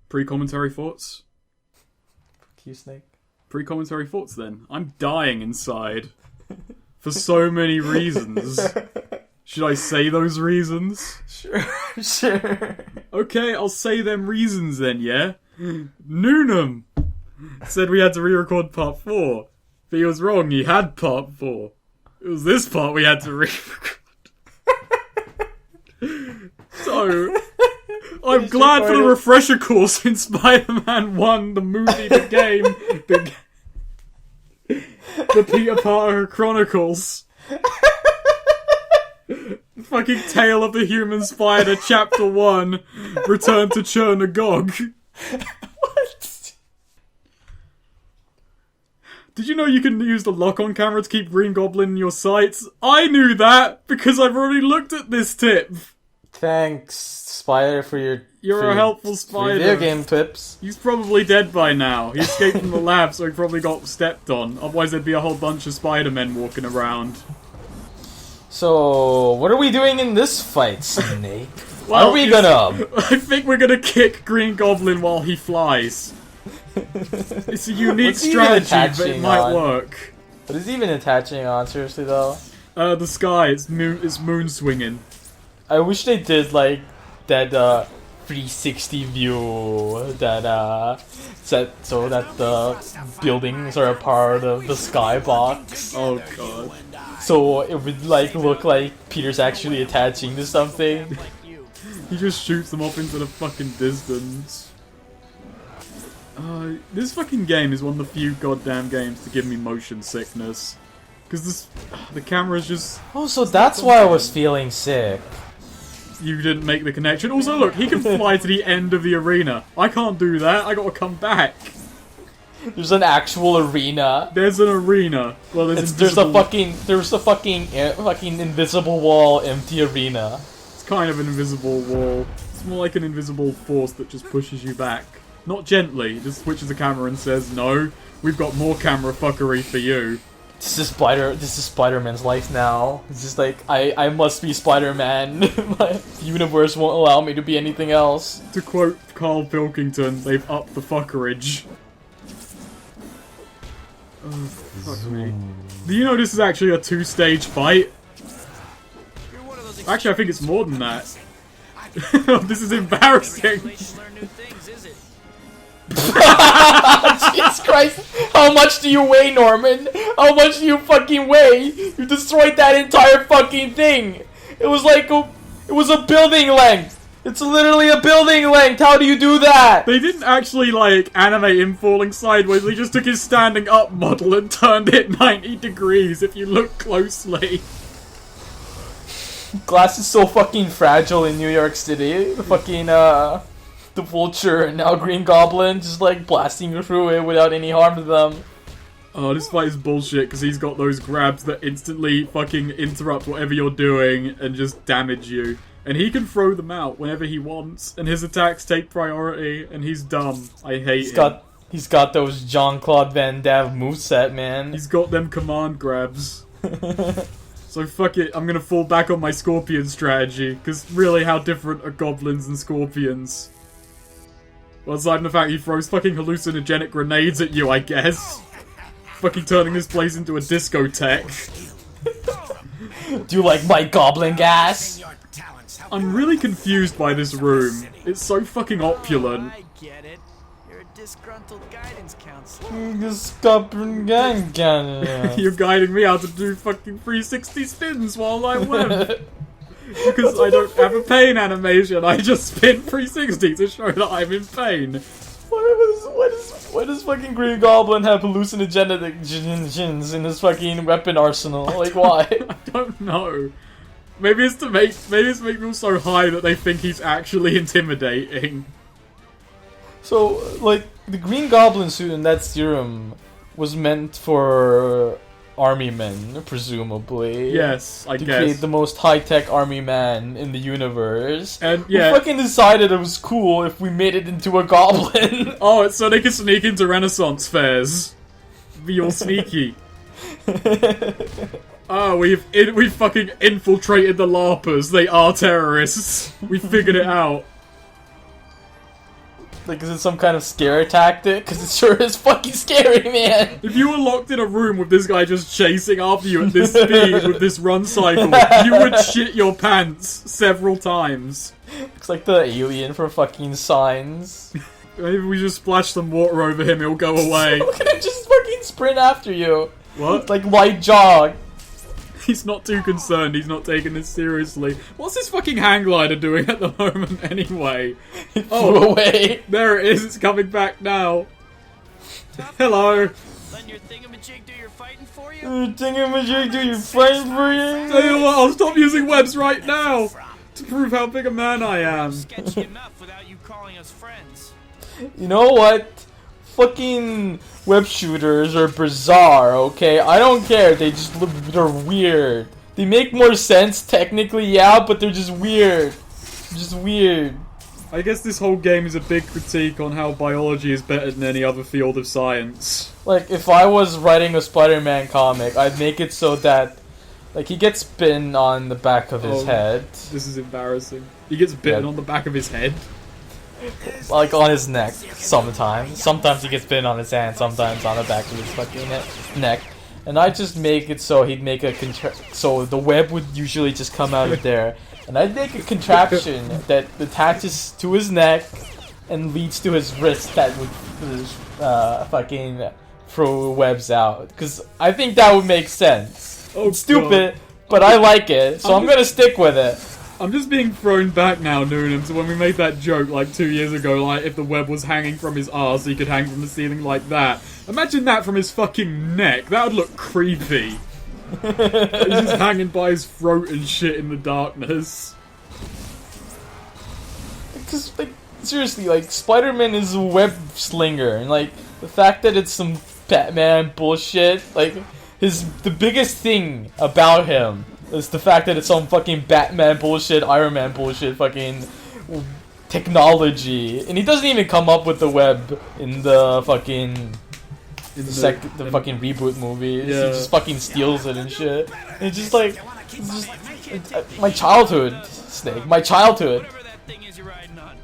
Pre-commentary thoughts? Fuck you, Snake. Pre-commentary thoughts then. I'm dying inside. For so many reasons. Should I say those reasons? Sure. Okay, I'll say them reasons then, yeah? Noonham said we had to re-record part 4. But he was wrong, he had part 4. It was this part we had to re-record. So, I'm glad for the refresher course in Spider-Man 1, the movie, the game, the Peter Parker Chronicles. Fucking Tale of the Human Spider, Chapter 1, Return to Chernagog. What? Did you know you can use the lock-on camera to keep Green Goblin in your sights? I knew that, because I've already looked at this tip. Thanks, Spider, for your... You're a helpful Spider. Video game tips. He's probably dead by now. He escaped from the lab, so he probably got stepped on. Otherwise there'd be a whole bunch of Spider-Men walking around. So, what are we doing in this fight, Snake? Well, are we gonna... I think we're gonna kick Green Goblin while he flies. It's a unique strategy, but it might work. What is he even attaching on, seriously, though? The sky. It's moon swinging. I wish they did, like, that, 360 view that, so that the buildings are a part of the skybox. Oh god. So it would, like, look like Peter's actually attaching to something. He just shoots them off into the fucking distance. This fucking game is one of the few goddamn games to give me motion sickness. Because the camera's just... Oh, so that's why I was feeling sick. You didn't make the connection. Also, look, he can fly to the end of the arena. I can't do that. I gotta come back. There's an actual arena. There's an arena. Well, there's a fucking invisible wall, empty arena. It's kind of an invisible wall. It's more like an invisible force that just pushes you back. Not gently. It just switches the camera and says, "No, we've got more camera fuckery for you." This is Spider-Man's life now. It's just like, I must be Spider-Man. The universe won't allow me to be anything else. To quote Carl Pilkington, they've upped the fuckerage. Oh, fuck me. Do you know this is actually a 2-stage fight? Actually, I think it's more than that. This is embarrassing. Jesus Christ! How much do you weigh, Norman? How much do you fucking weigh? You destroyed that entire fucking thing! It was like it was a building length! It's literally a building length! How do you do that? They didn't actually, like, animate him falling sideways. They just took his standing up model and turned it 90 degrees, if you look closely. Glass is so fucking fragile in New York City. The fucking, the Vulture and now Green Goblin just, like, blasting through it without any harm to them. Oh, this fight is bullshit, because he's got those grabs that instantly fucking interrupt whatever you're doing and just damage you. And he can throw them out whenever he wants, and his attacks take priority, and he's dumb. I hate him. He's got those Jean-Claude Van Damme moveset, man. He's got them command grabs. So fuck it, I'm gonna fall back on my Scorpion strategy, because really, how different are Goblins and Scorpions? Well, aside from the fact he throws fucking hallucinogenic grenades at you, I guess. Fucking turning this place into a discotheque. Do you like my goblin gas? I'm really confused by this room. It's so fucking opulent. I get it. You're a disgruntled guidance counselor. You're guiding me how to do fucking 360 spins while I win. Because I don't have a pain animation, I just spin 360 to show that I'm in pain. Why does fucking Green Goblin have hallucinogenic in his fucking weapon arsenal? Like, why? I don't know. Maybe it's to make people so high that they think he's actually intimidating. So, like, the Green Goblin suit in that serum was meant for army men, presumably. Yes, I to guess. create the most high-tech army man in the universe. And yeah, we fucking decided it was cool if we made it into a goblin. Oh, it's so they can sneak into Renaissance fairs. Be all sneaky. Oh, we've fucking infiltrated the LARPers. They are terrorists. We figured it out. Like, is it some kind of scare tactic? Because it sure is fucking scary, man. If you were locked in a room with this guy just chasing after you at this speed with this run cycle, you would shit your pants several times. Looks like the alien from fucking Signs. Maybe we just splash some water over him, he'll go away. Look at him just fucking sprint after you. What? It's like light jog. He's not too concerned, he's not taking this seriously. What's this fucking hang glider doing at the moment anyway? It flew away. There it is, it's coming back now. Hello. Letting your thingamajig do your fighting for you? Thingamajig, do you fight for you? Tell you what, I'll stop using webs right now to prove how big a man I am. Sketchy enough without you calling us friends. You know what? Fucking web shooters are bizarre, okay? I don't care, they're weird. They make more sense technically, yeah, but they're just weird. Just weird. I guess this whole game is a big critique on how biology is better than any other field of science. Like, if I was writing a Spider-Man comic, I'd make it so that, like, he gets bitten on the back of his head. This is embarrassing. He gets bitten on the back of his head. Like, on his neck, sometimes. Sometimes he gets bitten on his hand, sometimes on the back of his fucking neck. And I just make it so he'd make a so the web would usually just come out of there. And I'd make a contraption that attaches to his neck and leads to his wrist that would fucking throw webs out. Because I think that would make sense. Oh, it's stupid, but I like it, so I'm gonna stick with it. I'm just being thrown back now, Noonan, to when we made that joke like 2 years ago, like if the web was hanging from his arse, he could hang from the ceiling like that. Imagine that from his fucking neck. That would look creepy. He's just hanging by his throat and shit in the darkness. Because, like, seriously, like, Spider-Man is a web slinger, and, like, the fact that it's some Batman bullshit, like, the biggest thing about him is the fact that it's some fucking Batman bullshit, Iron Man bullshit, fucking technology, and he doesn't even come up with the web in the fucking the fucking reboot movies. Yeah. He just fucking steals it and shit. And it's just like, my childhood, Snake, my childhood. Whatever that thing is you're riding on.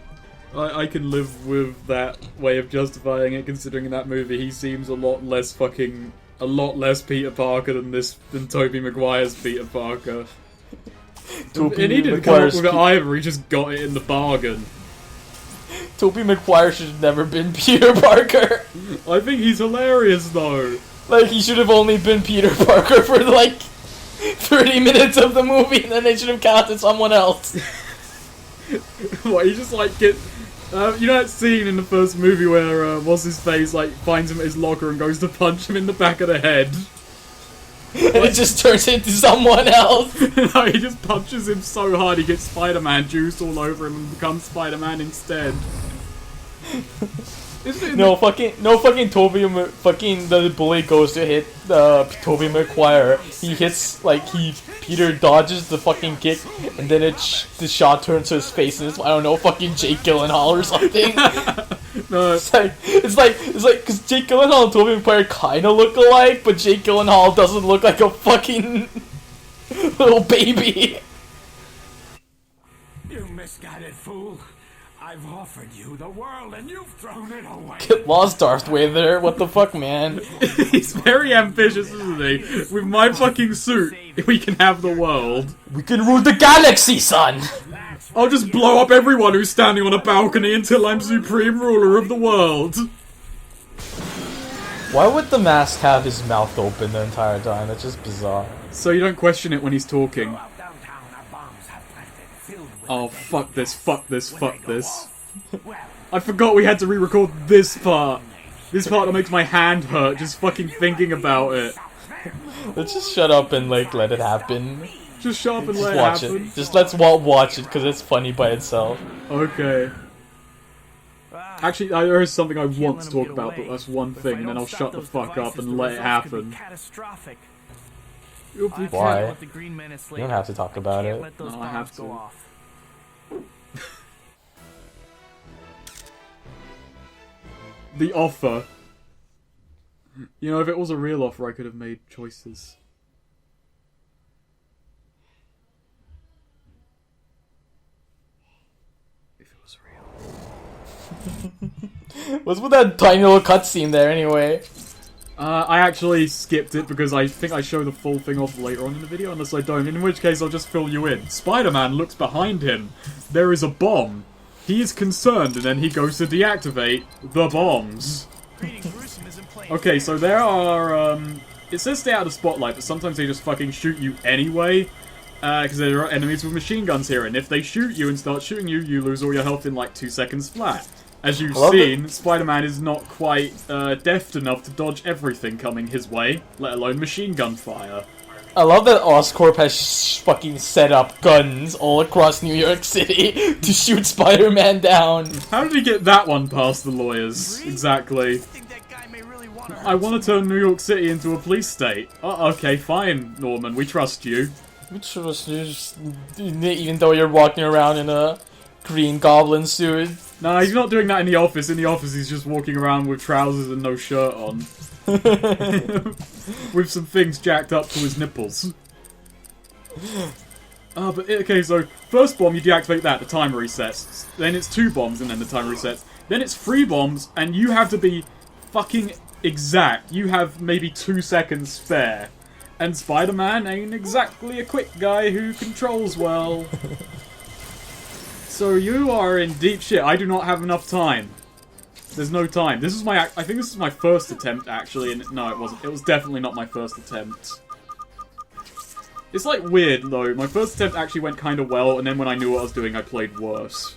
I can live with that way of justifying it, considering in that movie he seems a lot less Peter Parker than Tobey Maguire's Peter Parker. And he didn't come up with it either, he just got it in the bargain. Tobey Maguire should have never been Peter Parker. I think he's hilarious though. Like, he should have only been Peter Parker for like 30 minutes of the movie, and then they should have casted someone else. What, he just like get... you know that scene in the first movie where what's his face like finds him at his locker and goes to punch him in the back of the head? It just turns into someone else. No, he just punches him so hard he gets Spider-Man juice all over him and becomes Spider-Man instead. No fucking Tobey, fucking the bully goes to hit Tobey Maguire. He hits, like, Peter dodges the fucking kick, and then the shot turns to his face, and it's, I don't know, fucking Jake Gyllenhaal or something. No, it's like, because Jake Gyllenhaal and Tobey Maguire kind of look alike, but Jake Gyllenhaal doesn't look like a fucking little baby. You misguided fool. I've offered you the world and you've thrown it away. Get lost, Darth Vader. What the fuck, man? he's very ambitious, isn't he? With my fucking suit, we can have the world. We can rule the galaxy, son! I'll just blow up everyone who's standing on a balcony until I'm supreme ruler of the world. Why would the mask have his mouth open the entire time? That's just bizarre. So you don't question it when he's talking. Oh, fuck this, fuck this, fuck this. I forgot we had to re-record this part. This part that makes my hand hurt just fucking thinking about it. Let's just shut up and, like, let it happen. Just shut up and Just let watch it happen. it. Just let's watch it, because it's funny by itself. Okay. Actually, there is something I want to talk about, but that's one thing, and then I'll shut the fuck up and let it happen. Catastrophic. Why? You don't have to talk about it. No, I have to. The offer. You know, if it was a real offer, I could have made choices. If it was real. What's with that tiny little cutscene there, anyway? I actually skipped it because I think I show the full thing off later on in the video, unless I don't, in which case I'll just fill you in. Spider-Man looks behind him. There is a bomb. He is concerned, and then he goes to deactivate the bombs. Okay, so there are, it says stay out of the spotlight, but sometimes they just fucking shoot you anyway. Because there are enemies with machine guns here, and if they shoot you and start shooting you, you lose all your health in like 2 seconds flat. As you've seen, Spider-Man is not quite deft enough to dodge everything coming his way, let alone machine gun fire. I love that Oscorp has fucking set up guns all across New York City to shoot Spider-Man down. How did he get that one past the lawyers? Exactly. I want to turn New York City into a police state. Okay, fine, Norman, we trust you. We trust you, even though you're walking around in a green goblin suit. Nah, he's not doing that in the office. In the office, he's just walking around with trousers and no shirt on. With some things jacked up to his nipples. Okay, so first bomb, you deactivate that, the timer resets. Then it's 2 bombs, and then the timer resets. Then it's 3 bombs, and you have to be fucking exact. You have maybe 2 seconds spare. And Spider-Man ain't exactly a quick guy who controls well. So you are in deep shit. I do not have enough time. There's no time. This is I think this is my first attempt, actually, and no, it wasn't. It was definitely not my first attempt. It's, like, weird, though. My first attempt actually went kind of well, and then when I knew what I was doing, I played worse.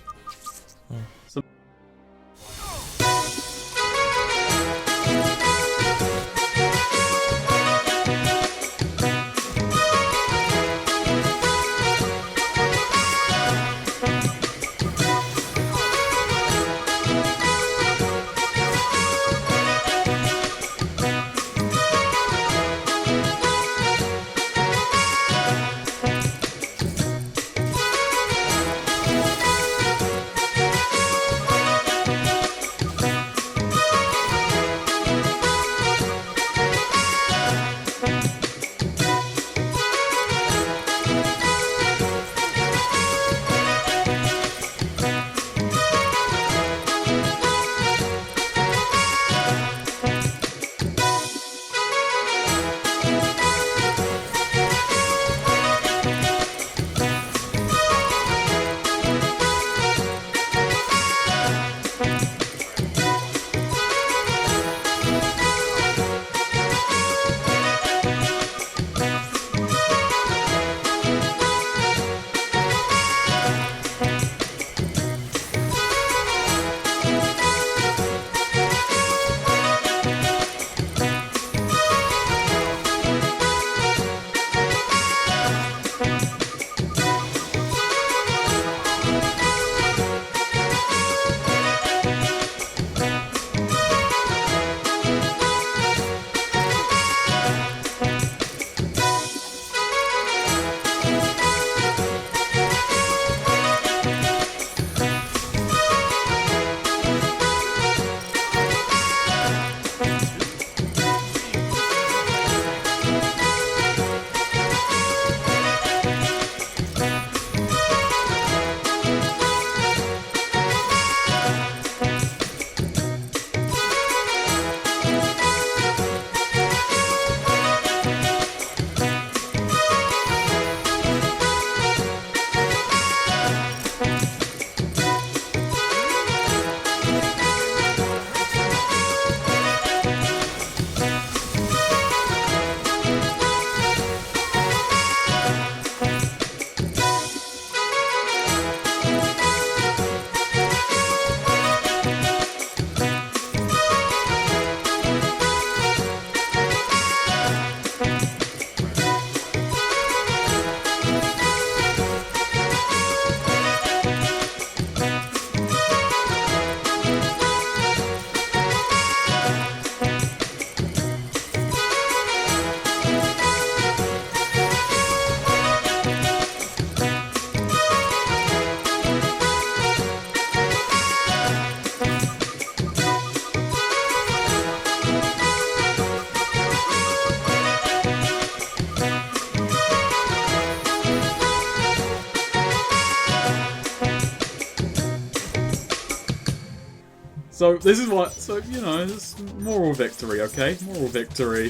So this is what. So you know, it's moral victory. Okay, moral victory.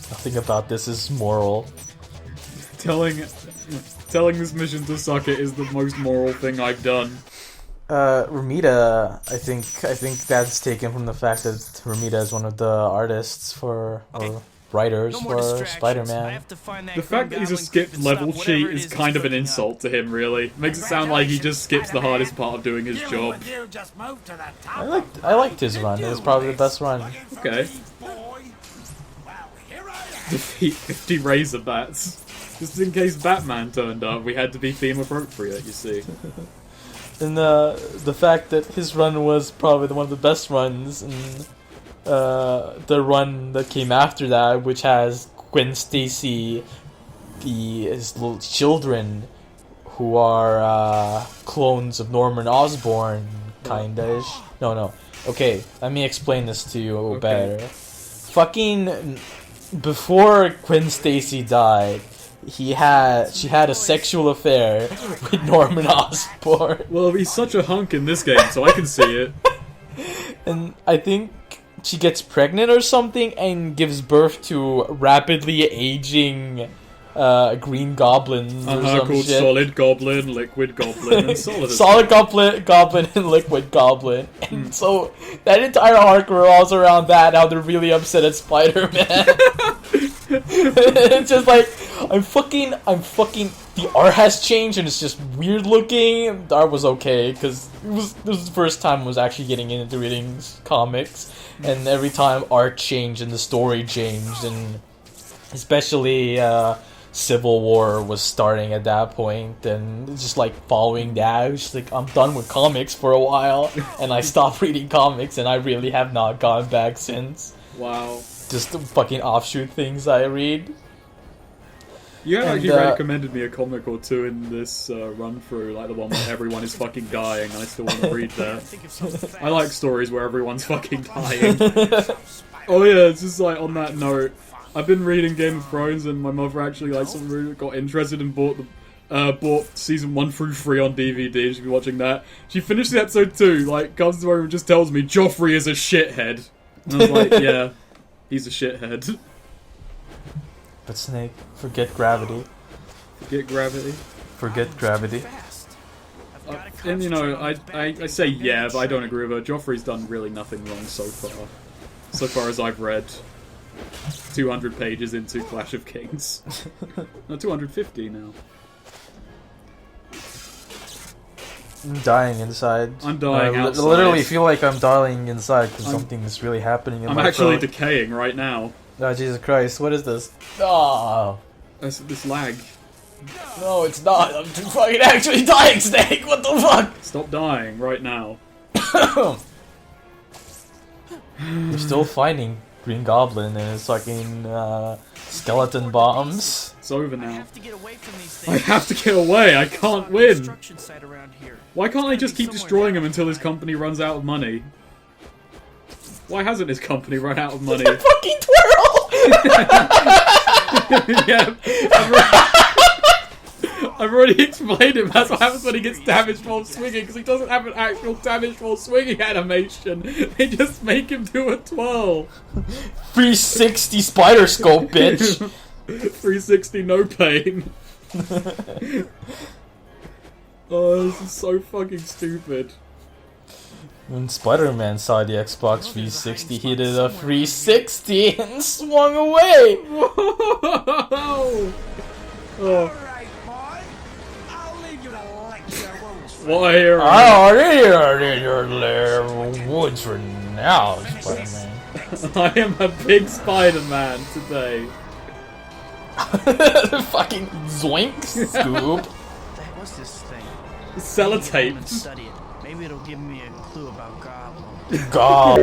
Nothing about this is moral. Telling this mission to suck it is the most moral thing I've done. Ramita, I think that's taken from the fact that Ramita is one of the artists or writers No more for distractions. I Spider-Man. have to find that The fact that he's a Green skipped Goblin level stop cheat whatever it is is kind of an cooking up. insult to him, really. Makes it sound like he just skips the hardest part of doing his job. You just moved to the top. I liked his run. It was probably the best run. Okay. Boy. Well, here I am. Defeat 50 Razorbats. Just in case Batman turned up, we had to be theme appropriate, you see. And the fact that his run was probably one of the best runs, and the run that came after that, which has Gwen Stacy, his little children, who are clones of Norman Osborn, kinda. No. Okay, let me explain this to you better. Fucking before Gwen Stacy died, she had a sexual affair with Norman Osborn. Well, he's such a hunk in this game, so I can see it. And I think she gets pregnant or something and gives birth to rapidly aging Green Goblins or some Called shit. Solid Goblin, Liquid Goblin, and Solid. Solid Goblin, and Liquid Goblin. And so that entire arc revolves around that, how they're really upset at Spider-Man. It's just like, I'm fucking, the art has changed and it's just weird looking. The art was okay, because this was the first time I was actually getting into reading comics, and every time art changed and the story changed, and especially Civil War was starting at that point, and just like following that, I was just like, I'm done with comics for a while, and I stopped reading comics, and I really have not gone back since. Wow. Just the fucking offshoot things I read. You had And, actually recommended me a comic or two in this run through, like the one where everyone is fucking dying, and I still want to read that. I like stories where everyone's fucking dying. Oh yeah, it's just like, on that note, I've been reading Game of Thrones, and my mother actually got interested and bought season 1 through 3 on DVD. She'll be watching that. She finished the episode 2, like, comes to her and just tells me Joffrey is a shithead. And I was like, yeah, he's a shithead. But Snake, forget gravity. Forget gravity. Forget gravity. And you know, I say yeah, but I don't agree with her. Joffrey's done really nothing wrong so far. So far as I've read. 200 pages into Clash of Kings. No, 250 now. I'm dying inside. I'm dying I outside. literally feel like I'm dying inside because something is really happening in I'm my actually throat. decaying right now. Oh, Jesus Christ, what is this? Oh. This lag. No, it's not. I'm fucking actually dying, Snake. What the fuck? Stop dying right now. We're still finding Green Goblin and his fucking skeleton bombs. It's over I now. have to get away from these I things. have to get away. I can't win. Construction site around here. Why can't they just keep Somewhere destroying down him until his company runs out of money? Why hasn't his company run out of money? Fucking twirl! Yeah. I've already explained it. That's what happens when he gets damaged while swinging, because he doesn't have an actual damage while swinging animation. They just make him do a twirl. 360 spider scope, bitch! 360 no pain. Oh, this is so fucking stupid. When Spider-Man saw the Xbox 360, he did a 360 and swung away! Whoa! Oh, Alright, boy. I'll leave you to lick your wounds. what a hero. Oh, you're in your lair of woods for now, Spider-Man. I am a big Spider-Man today. Fucking zoink scoop. What's this thing? I'm gonna Sellotape. study it. Maybe it'll give me a clue about goblins. God.